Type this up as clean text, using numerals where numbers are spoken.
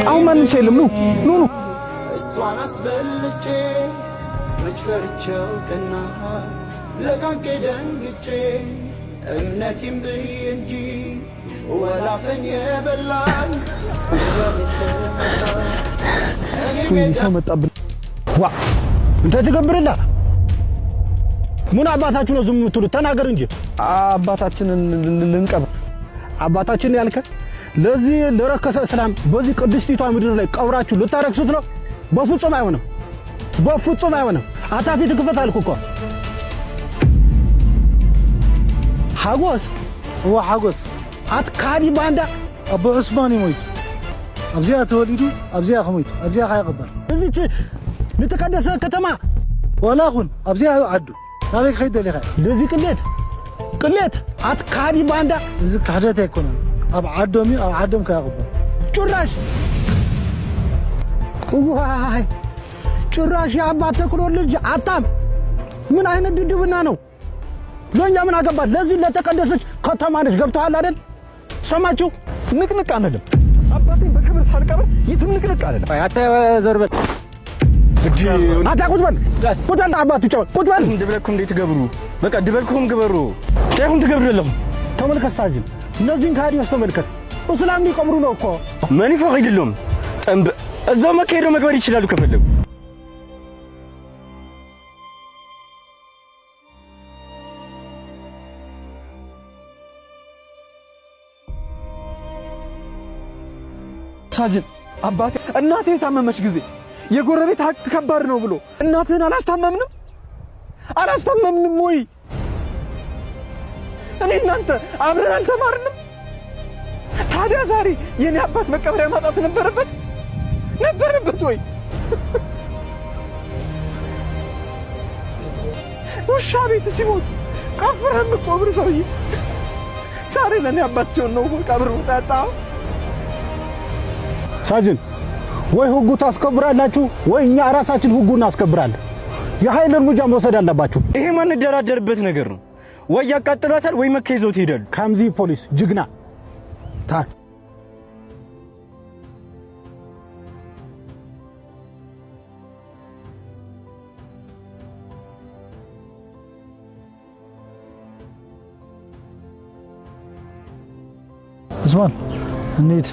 አሁን ማንም ሰው የለም ኑ እሷን አስበልጬ መች ፈርቼው ቀና ለቃንቄ ደንግጬ እምነቴን ብዬ እንጂ ወላፈን የበላኝ ሰው መጣብን ዋ እንተ ተገብርላ ምን አባታችሁ ነው ዝም የምትሉት ተናገር እንጂ አባታችንን ልንቀብር አባታችን ያልከ ለዚህ ለረከሰ እስላም በዚህ ቅድስቲቷ ምድር ላይ ቀብራችሁ ልታረክሱት ነው በፍጹም አይሆንም አታፊት ክፈት አልኩ እኮ ሐጎስ አትካዲ ባንዳ አቡ ዑስማን ይሞት አብዚያ ተወሊዱ አብዚያ ኸሞት አብዚያ ኻይቀበር እዚች ንተቀደሰ ከተማ ወላኹን አብዚያ አዱ ናበይ ኸይደ ለኻ ለዚህ ቅሌት አትካዲ ባንዳ እዚ ካህደት አይኮነን አብ ዓዶም ካይቀበር ጭራሽ የአባት ተክሎ ልጅ አጣም ምን አይነት ድድብና ነው ለኛ ምን አገባ ለዚህ ለተቀደሰች ከተማ ነች ገብቷል አይደል ሰማችሁ ንቅንቅ አንልም አባቴን በክብር ሳልቀብር ይትም ንቅንቅ አይደለም አታ ዘርበል አታ ቁጭ በል አባቱ ቁጭ በል ድብለኩም እንዴት ገብሩ በቃ ድበልኩም ግበሩ ታይሁን ትገብርለሁ ተመልከት ሳጅን እነዚህን ካዲዎች ተመልከት እስላም ሊቀብሩ ነው እኮ ማን ይፈቅድልهم ጠምብ እዛው መከሄዶ መግበር ይችላሉ ከፈለጉ ሳጅን አባቴ እናቴ ታመመች ጊዜ የጎረቤት ሀቅ ከባድ ነው ብሎ እናትህን አላስታመምንም ወይ እኔ እናንተ አብረን አልተማርንም ታዲያ ዛሬ የኔ አባት መቀበሪያ ማጣት ነበረበት ወይ ውሻ ቤት ሲሞት ቀብረን ቆብር ሰውዬ ዛሬ ለኔ አባት ሲሆን ነው ቀብር ወጣጣው ሳጅን ወይ ህጉ ታስከብራላችሁ ወይ እኛ ራሳችን ህጉን እናስከብራለን የኃይል እርምጃ መውሰድ አለባችሁ ይሄ ማን ደራደርበት ነገር ነው ወይ ያቃጥሏታል ወይ መከይዘው ይሄዳሉ ካምዚ ፖሊስ ጅግና ታ ዑስማን እንዴት